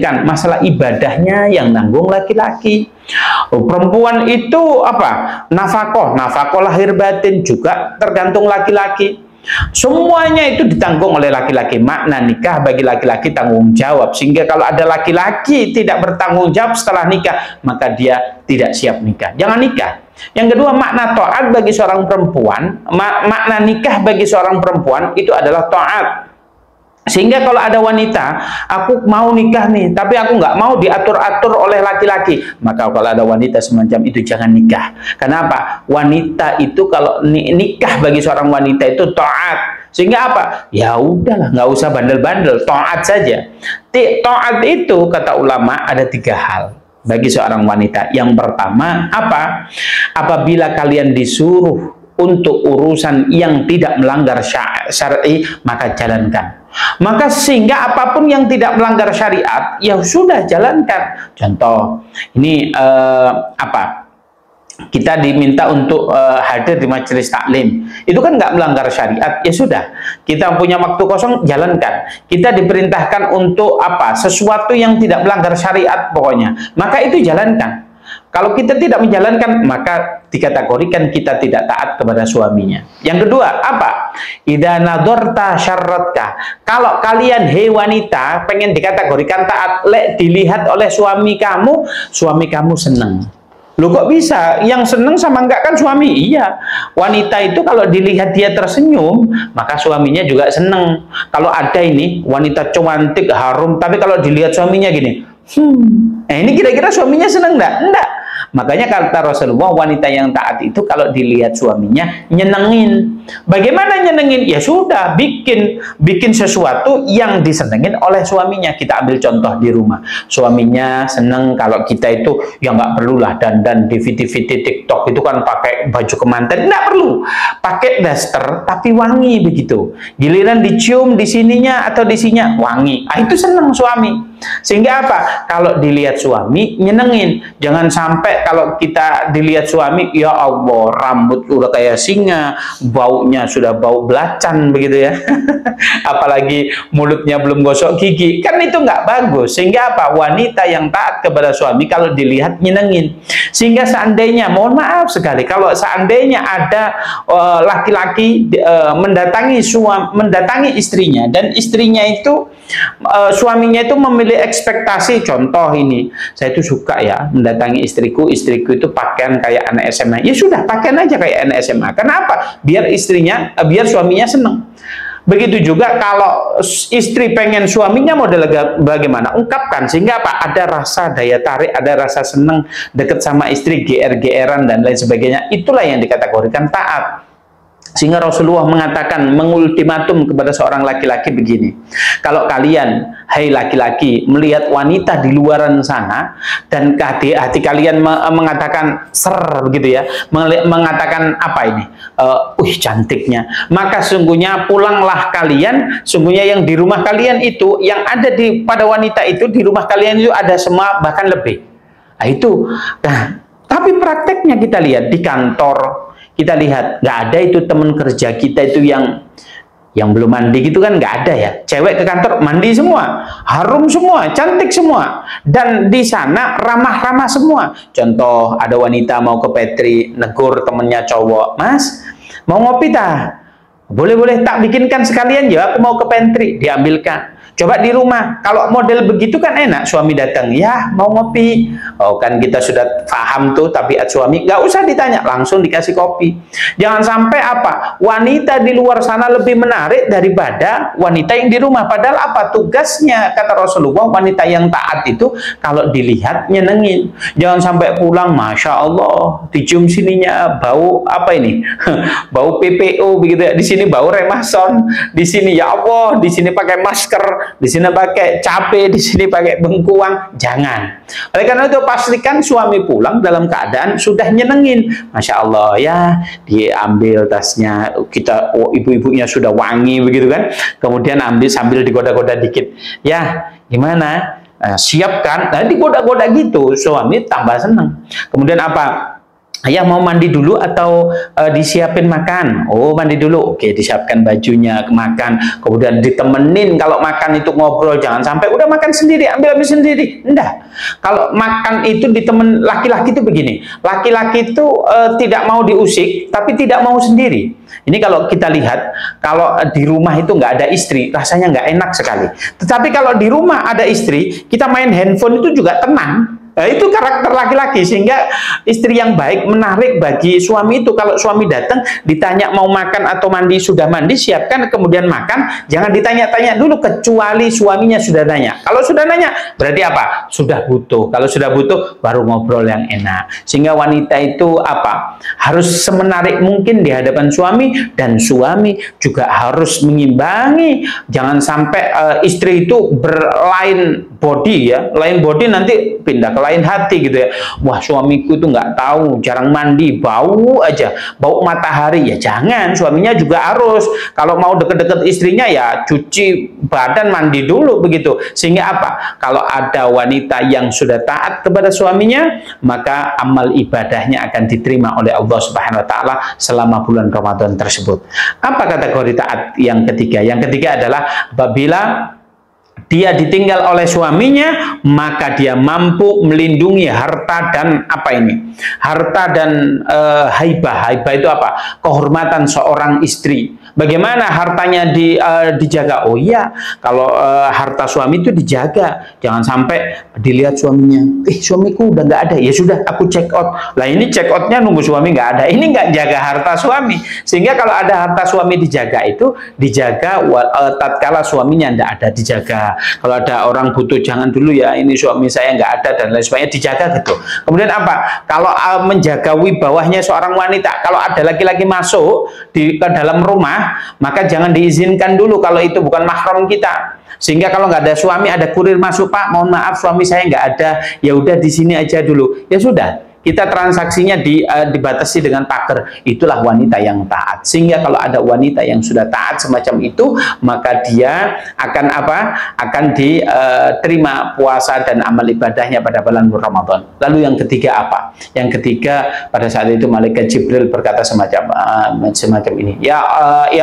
pendidikan, masalah ibadahnya yang nanggung laki-laki. Perempuan itu apa? Nafkah lahir batin juga tergantung laki-laki. Semuanya itu ditanggung oleh laki-laki. Makna nikah bagi laki-laki tanggung jawab, sehingga kalau ada laki-laki tidak bertanggung jawab setelah nikah, maka dia tidak siap nikah. Jangan nikah. Yang kedua, makna taat bagi seorang perempuan, makna nikah bagi seorang perempuan itu adalah taat. Sehingga kalau ada wanita, aku mau nikah nih, tapi aku nggak mau diatur-atur oleh laki-laki, maka kalau ada wanita semacam itu jangan nikah. Kenapa? Wanita itu kalau nikah bagi seorang wanita itu taat. Sehingga apa? Ya udahlah, nggak usah bandel-bandel, taat saja. Taat itu kata ulama ada 3 hal bagi seorang wanita. Yang pertama apa? Apabila kalian disuruh untuk urusan yang tidak melanggar syar'i, maka jalankan. Maka sehingga apapun yang tidak melanggar syariat, ya sudah jalankan. Contoh, ini apa? Kita diminta untuk hadir di majelis taklim, itu kan nggak melanggar syariat, ya sudah. Kita punya waktu kosong, jalankan. Kita diperintahkan untuk apa? Sesuatu yang tidak melanggar syariat pokoknya, maka itu jalankan. Kalau kita tidak menjalankan, maka dikategorikan kita tidak taat kepada suaminya. Yang kedua, apa? Idza nadharta syarratka. Kalau kalian, hei wanita, pengen dikategorikan taat, dilihat oleh suami kamu senang. Loh kok bisa? Yang senang sama enggak kan suami? Iya. Wanita itu kalau dilihat dia tersenyum, maka suaminya juga senang. Kalau ada ini, wanita cantik, harum, tapi kalau dilihat suaminya gini, ini kira-kira suaminya senang enggak? Enggak. Makanya kata Rasulullah, wanita yang taat itu kalau dilihat suaminya nyenengin. Bagaimana nyenengin? Ya sudah, bikin sesuatu yang disenengin oleh suaminya. Kita ambil contoh di rumah. Suaminya seneng kalau kita itu ya nggak perlulah dandan di video-video TikTok itu kan pakai baju kemanten, nggak perlu. Pakai daster tapi wangi begitu. Giliran dicium di sininya atau di sininya wangi. Itu seneng suami. Sehingga apa? Kalau dilihat suami nyenengin. Jangan sampai kalau kita dilihat suami, ya Allah, rambut udah kayak singa, baunya sudah bau belacan begitu ya. Apalagi mulutnya belum gosok gigi, kan itu nggak bagus. Sehingga apa? Wanita yang taat kepada suami kalau dilihat nyenengin. Sehingga seandainya, mohon maaf sekali, kalau seandainya ada laki-laki mendatangi istrinya, dan istrinya itu suaminya itu memilih ekspektasi, contoh ini, saya itu suka ya mendatangi istriku itu pakaian kayak anak SMA. Ya sudah, pakaian aja kayak anak SMA. Kenapa? Biar suaminya seneng. Begitu juga kalau istri pengen suaminya model bagaimana, ungkapkan, sehingga apa? Ada rasa daya tarik, ada rasa seneng deket sama istri, GR-GRan dan lain sebagainya. Itulah yang dikategorikan taat. Sehingga Rasulullah mengatakan, mengultimatum kepada seorang laki-laki begini, kalau kalian, hai laki-laki, melihat wanita di luaran sana, dan hati kalian mengatakan ser begitu ya, mengatakan apa ini, cantiknya, maka sungguhnya pulanglah kalian, sungguhnya yang di rumah kalian itu, yang ada pada wanita itu, di rumah kalian itu ada semua, bahkan lebih. Nah itu, tapi prakteknya kita lihat di kantor, kita lihat nggak ada itu teman kerja kita itu yang belum mandi gitu kan, nggak ada ya. Cewek ke kantor mandi semua, harum semua, cantik semua, dan di sana ramah-ramah semua. Contoh, ada wanita mau ke pantry, negur temennya cowok, Mas mau ngopi tak? Boleh tak bikinkan sekalian ya, aku mau ke pantry, diambilkan. Coba di rumah, kalau model begitu kan enak, suami datang, ya mau ngopi, oh kan kita sudah paham tuh tabiat suami, nggak usah ditanya, langsung dikasih kopi. Jangan sampai apa, wanita di luar sana lebih menarik daripada wanita yang di rumah. Padahal apa tugasnya, kata Rasulullah, wanita yang taat itu kalau dilihat nyenengin. Jangan sampai pulang, Masya Allah, dicium sininya bau apa ini, bau PPO begitu ya, di sini bau Remason, di sini ya Allah, di sini pakai masker, di sini pakai cabe, di sini pakai bengkuang. Jangan. Oleh karena itu pastikan suami pulang dalam keadaan sudah nyenengin. Masya Allah ya, diambil tasnya, kita ibu-ibunya sudah wangi begitu kan, kemudian ambil sambil digoda-goda dikit, ya gimana, siap kan, nah digoda-goda gitu, suami tambah seneng. Kemudian apa? ayah mau mandi dulu atau disiapin makan? Oh, mandi dulu. Oke, disiapkan bajunya, makan. Kemudian ditemenin kalau makan itu ngobrol. Jangan sampai udah makan sendiri, ambil sendiri. Enggak. Kalau makan itu ditemen, laki-laki itu begini. Laki-laki itu tidak mau diusik, tapi tidak mau sendiri. Ini kalau kita lihat, kalau di rumah itu nggak ada istri, rasanya nggak enak sekali. Tetapi kalau di rumah ada istri, kita main handphone itu juga tenang. Nah, itu karakter laki-laki, sehingga istri yang baik menarik bagi suami itu. Kalau suami datang ditanya mau makan atau mandi, sudah mandi siapkan, kemudian makan, jangan ditanya-tanya dulu kecuali suaminya sudah nanya. Kalau sudah nanya berarti apa? Sudah butuh. Kalau sudah butuh baru ngobrol yang enak. Sehingga wanita itu apa? Harus semenarik mungkin di hadapan suami, dan suami juga harus mengimbangi. Jangan sampai istri itu berlain body ya, lain body nanti pindah ke lain hati gitu ya. Wah, suamiku itu nggak tahu, jarang mandi, bau aja, bau matahari. Ya jangan, suaminya juga harus kalau mau deket-deket istrinya ya cuci badan, mandi dulu begitu. Sehingga apa? Kalau ada wanita yang sudah taat kepada suaminya, maka amal ibadahnya akan diterima oleh Allah Subhanahu wa taala selama bulan Ramadan tersebut. Apa kategori taat yang ketiga? Yang ketiga adalah apabila dia ditinggal oleh suaminya, maka dia mampu melindungi harta dan apa ini? Harta dan haibah. Haibah itu apa? Kehormatan seorang istri. Bagaimana hartanya dijaga? Oh iya, kalau harta suami itu dijaga. Jangan sampai dilihat suaminya. Suamiku udah nggak ada. Ya sudah, aku check out. Lah ini check outnya nunggu suami nggak ada. Ini nggak jaga harta suami. Sehingga kalau ada harta suami dijaga itu dijaga tatkala suaminya nggak ada, dijaga. Kalau ada orang butuh, jangan dulu ya, ini suami saya nggak ada dan lain sebagainya, dijaga gitu. Kemudian apa? Kalau menjaga wibawahnya seorang wanita, kalau ada laki-laki masuk ke dalam rumah, maka jangan diizinkan dulu kalau itu bukan mahram kita. Sehingga kalau nggak ada suami, ada kurir masuk, Pak, mohon maaf suami saya nggak ada, ya udah di sini aja dulu. Ya sudah, kita transaksinya dibatasi dengan pagar. Itulah wanita yang taat. Sehingga kalau ada wanita yang sudah taat semacam itu, maka dia akan apa? Akan diterima puasa dan amal ibadahnya pada bulan Ramadan. Lalu yang ketiga apa? Yang ketiga, pada saat itu malaikat Jibril berkata semacam ini. Ya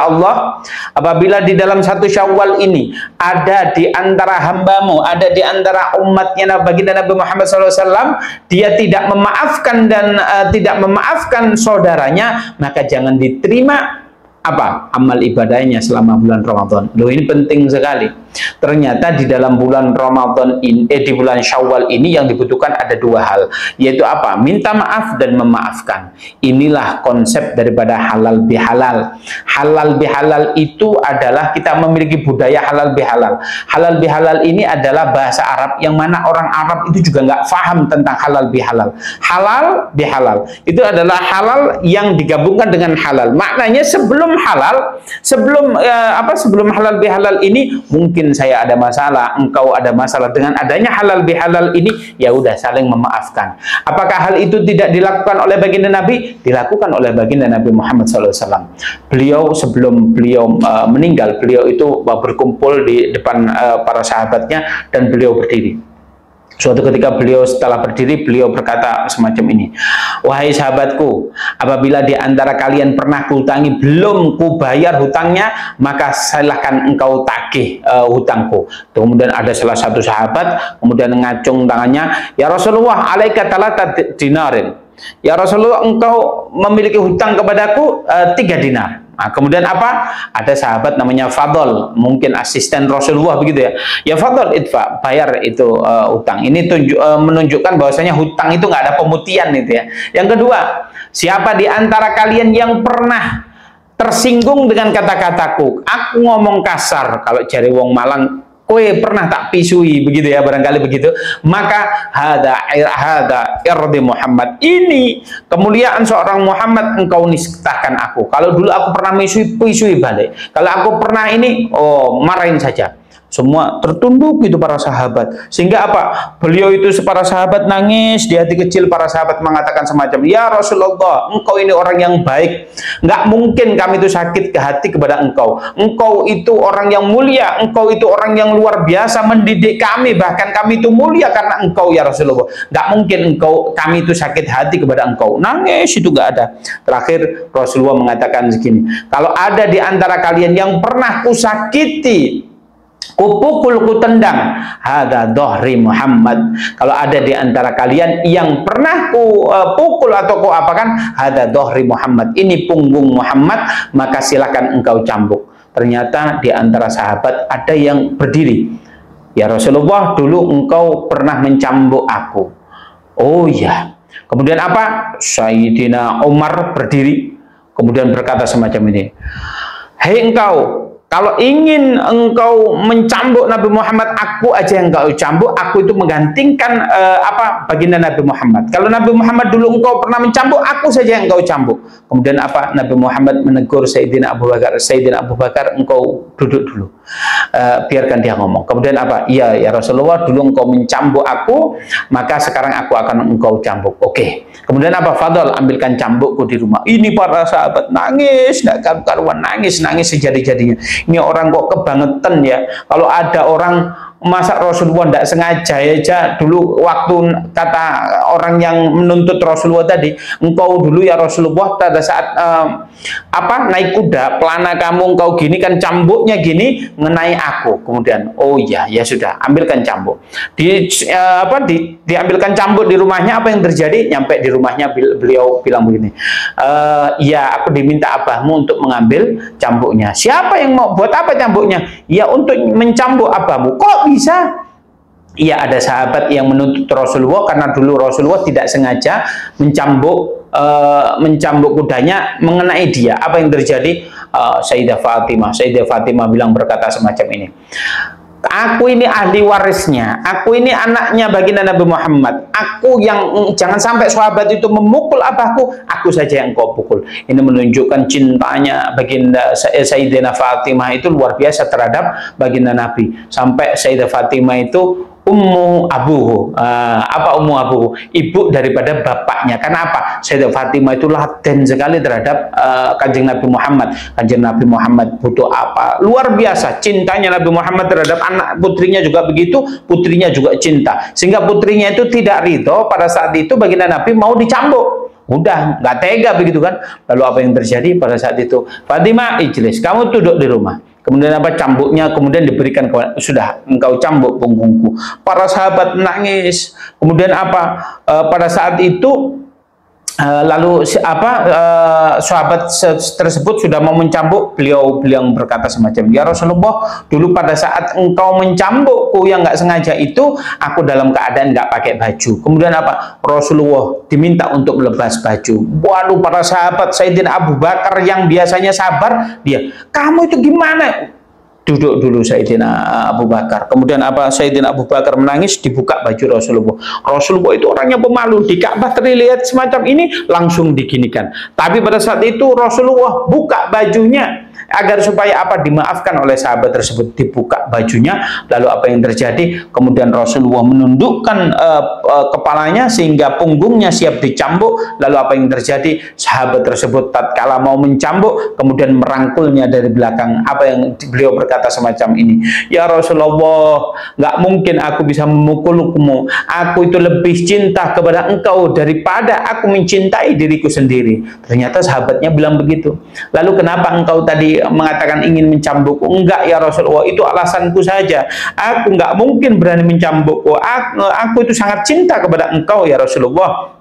Allah, apabila di dalam satu Syawal ini ada di antara hambamu, ada di antara umatnya baginda Nabi Muhammad SAW, dia tidak memaafkan dan tidak memaafkan saudaranya, maka jangan diterima apa? Amal ibadahnya selama bulan Ramadan. Loh, ini penting sekali. Ternyata di dalam bulan Ramadan ini, di bulan Syawal ini yang dibutuhkan ada dua hal, yaitu apa? Minta maaf dan memaafkan. Inilah konsep daripada halal bihalal. Halal bihalal itu adalah kita memiliki budaya halal bihalal. Halal bihalal ini adalah bahasa Arab yang mana orang Arab itu juga nggak paham tentang halal bihalal. Halal bihalal itu adalah halal yang digabungkan dengan halal. Maknanya sebelum halal, sebelum halal bihalal ini mungkin saya ada masalah, engkau ada masalah. Dengan adanya halal bihalal ini, ya udah saling memaafkan. Apakah hal itu tidak dilakukan oleh baginda Nabi? Dilakukan oleh baginda Nabi Muhammad SAW. Beliau sebelum beliau meninggal, beliau itu berkumpul di depan para sahabatnya dan beliau berdiri. Suatu ketika beliau setelah berdiri, beliau berkata semacam ini. Wahai sahabatku, apabila di antara kalian pernah kuhutangi belum kubayar hutangnya, maka silahkan engkau tagih hutangku. Kemudian ada salah satu sahabat, kemudian ngacung tangannya, ya Rasulullah, alaika talata dinarin. Ya Rasulullah, engkau memiliki hutang kepadaku 3 dinar. Nah, kemudian apa? Ada sahabat namanya Fadl, mungkin asisten Rasulullah begitu ya. Ya Fadl, idfa, bayar itu hutang. Ini menunjukkan bahwasanya hutang itu nggak ada pemutihan itu ya. Yang kedua, siapa di antara kalian yang pernah tersinggung dengan kata-kataku? Aku ngomong kasar, kalau jari wong Malang, kowe pernah tak pisui begitu ya, barangkali begitu, maka hada irdi Muhammad, ini kemuliaan seorang Muhammad, engkau nistakan aku. Kalau dulu aku pernah pisui balik, kalau aku pernah ini, oh marahin saja. Semua tertunduk itu para sahabat. Sehingga apa? Beliau itu para sahabat nangis di hati kecil. Para sahabat mengatakan semacam, ya Rasulullah, engkau ini orang yang baik. Nggak mungkin kami itu sakit ke hati kepada engkau. Engkau itu orang yang mulia. Engkau itu orang yang luar biasa mendidik kami. Bahkan kami itu mulia karena engkau ya Rasulullah. Nggak mungkin kami itu sakit hati kepada engkau. Nangis itu nggak ada. Terakhir Rasulullah mengatakan begini, kalau ada di antara kalian yang pernah kusakiti, kupukul, kutendang, hada dohri Muhammad. Kalau ada di antara kalian yang pernah ku pukul atau ku apakan, hada dohri Muhammad, ini punggung Muhammad, maka silakan engkau cambuk. Ternyata di antara sahabat ada yang berdiri, ya Rasulullah, dulu engkau pernah mencambuk aku. Oh ya. Kemudian apa? Sayyidina Umar berdiri, kemudian berkata semacam ini, hei engkau, kalau ingin engkau mencambuk Nabi Muhammad, aku aja yang engkau cambuk, aku itu menggantikan baginda Nabi Muhammad. Kalau Nabi Muhammad dulu engkau pernah mencambuk, aku saja yang engkau cambuk. Kemudian apa? Nabi Muhammad menegur Sayyidina Abu Bakar, Sayyidina Abu Bakar, engkau duduk dulu, biarkan dia ngomong. Kemudian apa? Iya ya Rasulullah, dulu engkau mencambuk aku, maka sekarang aku akan engkau cambuk. Oke. Kemudian apa? Fadl, ambilkan cambukku di rumah. Ini para sahabat nangis, tidak karu-karuan, nangis sejadi-jadinya. Ini orang kok kebangetan ya. Kalau ada orang, masa Rasulullah tidak sengaja aja dulu waktu kata orang yang menuntut Rasulullah tadi, engkau dulu ya Rasulullah pada saat naik kuda, pelana kamu engkau gini kan, cambuknya gini mengenai aku. Kemudian oh iya ya sudah, ambilkan cambuk. Diambilkan cambuk di rumahnya. Apa yang terjadi? Nyampe di rumahnya beliau bilang begini, ya aku diminta abahmu untuk mengambil cambuknya. Siapa yang mau? Buat apa cambuknya? Ya untuk mencambuk abahmu. Kok bisa? Iya, ada sahabat yang menuntut Rasulullah karena dulu Rasulullah tidak sengaja mencambuk kudanya mengenai dia. Apa yang terjadi? Sayyidah Fatimah berkata semacam ini, aku ini ahli warisnya, aku ini anaknya baginda Nabi Muhammad, aku yang jangan sampai sahabat itu memukul abahku, aku saja yang kau pukul. Ini menunjukkan cintanya baginda Sayyidah Fatimah itu luar biasa terhadap baginda Nabi, sampai Sayyidah Fatimah itu ummu abuhu. Ummu abuhu? Ibu daripada bapaknya. Kenapa? Sayyidah Fatimah itu laten sekali terhadap Kanjeng Nabi Muhammad. Kanjeng Nabi Muhammad butuh apa? Luar biasa cintanya Nabi Muhammad terhadap anak putrinya juga begitu, putrinya juga cinta. Sehingga putrinya itu tidak ridho pada saat itu baginda Nabi mau dicambuk. Udah nggak tega begitu kan. Lalu apa yang terjadi pada saat itu? Fatimah, ijlis, kamu duduk di rumah. Kemudian apa? Cambuknya kemudian diberikan kepada, sudah engkau cambuk punggungku. Para sahabat menangis. Kemudian apa? Pada saat itu sahabat tersebut sudah mau mencambuk, beliau berkata semacam, ya Rasulullah, dulu pada saat engkau mencambukku yang nggak sengaja itu, aku dalam keadaan nggak pakai baju. Kemudian apa? Rasulullah diminta untuk melepas baju. Waduh, para sahabat, Sayyidina Abu Bakar yang biasanya sabar, dia, kamu itu gimana? Duduk dulu Sayyidina Abu Bakar. Kemudian apa? Sayyidina Abu Bakar menangis, dibuka baju Rasulullah. Rasulullah itu orangnya pemalu, di Ka'bah terlihat semacam ini langsung diginikan. Tapi pada saat itu Rasulullah buka bajunya agar supaya apa? Dimaafkan oleh sahabat tersebut, dibuka bajunya. Lalu apa yang terjadi? Kemudian Rasulullah menundukkan kepalanya sehingga punggungnya siap dicambuk. Lalu apa yang terjadi? Sahabat tersebut tatkala mau mencambuk kemudian merangkulnya dari belakang. Apa yang beliau berkata semacam ini, ya Rasulullah, nggak mungkin aku bisa memukulmu, aku itu lebih cinta kepada engkau daripada aku mencintai diriku sendiri. Ternyata sahabatnya bilang begitu. Lalu kenapa engkau tadi mengatakan ingin mencambukku? Enggak ya Rasulullah, itu alasanku saja, aku nggak mungkin berani mencambukku, aku itu sangat cinta kepada engkau ya Rasulullah.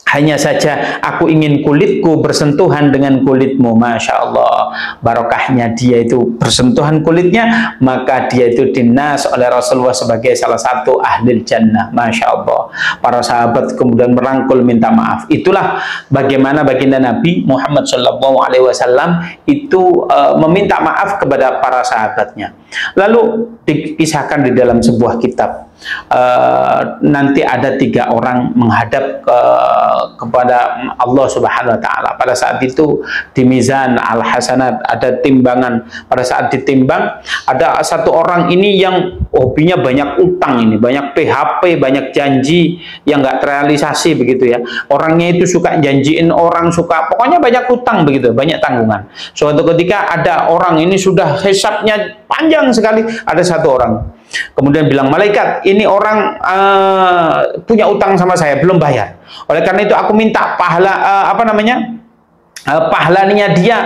Hanya saja aku ingin kulitku bersentuhan dengan kulitmu. Masya Allah, barokahnya dia itu bersentuhan kulitnya, maka dia itu dinas oleh Rasulullah sebagai salah satu ahli jannah. Masya Allah. Para sahabat kemudian merangkul minta maaf. Itulah bagaimana baginda Nabi Muhammad SAW itu meminta maaf kepada para sahabatnya. Lalu dikisahkan di dalam sebuah kitab, nanti ada 3 orang menghadap kepada Allah Subhanahu wa taala. Pada saat itu di mizan al-hasanat, ada timbangan. Pada saat ditimbang, ada 1 orang ini yang hobinya banyak utang, ini banyak PHP, banyak janji yang nggak terrealisasi begitu ya. Orangnya itu suka janjiin orang, suka pokoknya banyak utang begitu, banyak tanggungan. Suatu ketika ada orang ini sudah hisabnya panjang sekali, ada 1 orang kemudian bilang, malaikat, ini orang punya utang sama saya, belum bayar. Oleh karena itu aku minta pahala, pahalanya dia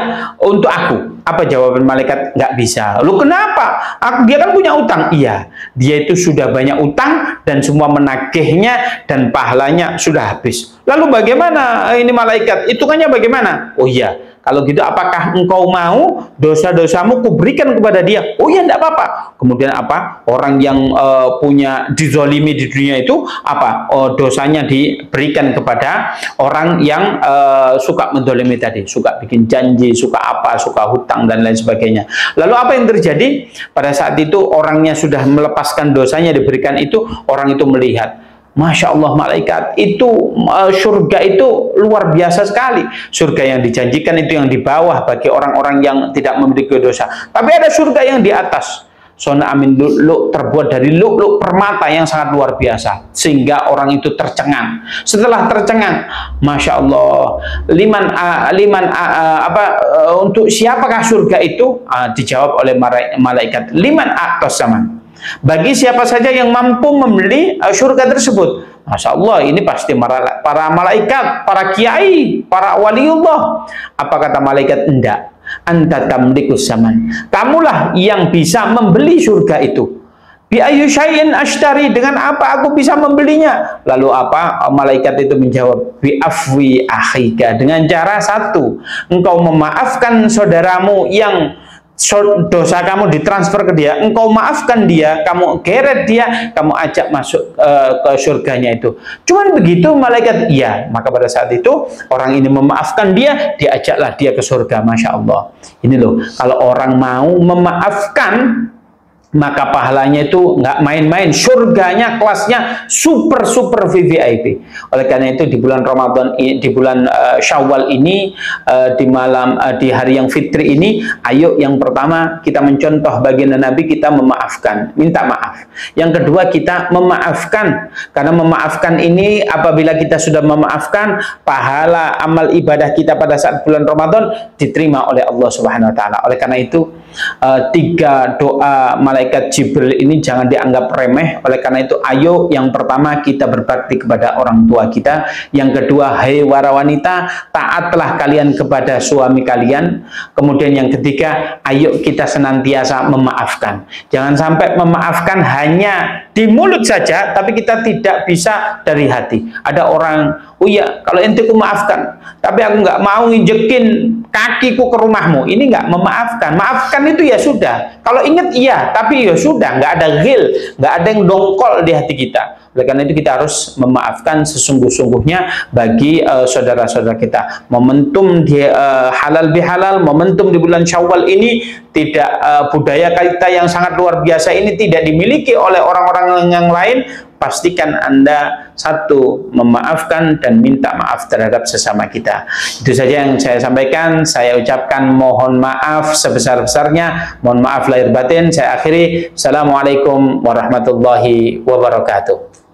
untuk aku. Apa jawaban malaikat? Nggak bisa. Lu kenapa? Dia kan punya utang. Iya, dia itu sudah banyak utang dan semua menagihnya dan pahalanya sudah habis. Lalu bagaimana ini malaikat? Hitungannya bagaimana? Oh iya, kalau gitu apakah engkau mau dosa-dosamu kuberikan kepada dia? Oh iya, enggak apa-apa. Kemudian apa? Orang yang punya dizolimi di dunia itu apa? Dosanya diberikan kepada orang yang suka mendolimi tadi, suka bikin janji, suka apa, suka hutang dan lain sebagainya. Lalu apa yang terjadi? Pada saat itu orangnya sudah melepaskan dosanya, diberikan itu, orang itu melihat, Masya Allah, malaikat itu surga itu luar biasa sekali. Surga yang dijanjikan itu yang di bawah bagi orang-orang yang tidak memiliki dosa. Tapi ada surga yang di atas. Sona amin lu'lu', terbuat dari lu'lu' permata yang sangat luar biasa, sehingga orang itu tercengang. Setelah tercengang, Masya Allah, untuk siapakah surga itu? Dijawab oleh malaikat, liman atas zaman. Bagi siapa saja yang mampu membeli surga tersebut. Masya Allah, ini pasti para malaikat, para kiai, para waliullah. Apa kata malaikat? Enggak. Anta tamlikus zaman. Kamulah yang bisa membeli surga itu. Bi ayyi syai'in ashtari, dengan apa aku bisa membelinya? Lalu apa? Malaikat itu menjawab, bi afwi akhika, dengan cara 1, engkau memaafkan saudaramu yang dosa kamu ditransfer ke dia, engkau maafkan dia, kamu geret dia, kamu ajak masuk ke surganya itu. Cuman begitu malaikat? Iya. Maka pada saat itu orang ini memaafkan dia, diajaklah dia ke surga. Masya Allah. Ini loh, kalau orang mau memaafkan, maka pahalanya itu nggak main-main, surganya kelasnya super VVIP. Oleh karena itu di bulan Ramadan, di bulan Syawal ini, di hari yang fitri ini, ayo yang pertama kita mencontoh baginda Nabi, kita memaafkan, minta maaf. Yang kedua, kita memaafkan, karena memaafkan ini apabila kita sudah memaafkan, pahala amal ibadah kita pada saat bulan Ramadan diterima oleh Allah Subhanahu wa taala. Oleh karena itu 3 doa malaikat Jibril ini jangan dianggap remeh. Oleh karena itu ayo yang pertama kita berbakti kepada orang tua kita. Yang kedua, hai para wanita, taatlah kalian kepada suami kalian. Kemudian yang ketiga, ayo kita senantiasa memaafkan. Jangan sampai memaafkan hanya di mulut saja, tapi kita tidak bisa dari hati. Ada orang, oh iya, kalau ente ku maafkan, tapi aku nggak mau injekin kakiku ke rumahmu. Ini nggak memaafkan. Maafkan itu ya sudah. Kalau ingat iya, tapi ya sudah, nggak ada ghil, nggak ada yang dongkol di hati kita. Oleh karena itu kita harus memaafkan sesungguh-sungguhnya bagi saudara-saudara kita. Momentum di halal bihalal, momentum di bulan Syawal ini tidak, budaya kita yang sangat luar biasa ini tidak dimiliki oleh orang-orang yang lain. Pastikan Anda 1, memaafkan dan minta maaf terhadap sesama kita. Itu saja yang saya sampaikan. Saya ucapkan mohon maaf sebesar-besarnya. Mohon maaf lahir batin. Saya akhiri. Assalamualaikum warahmatullahi wabarakatuh.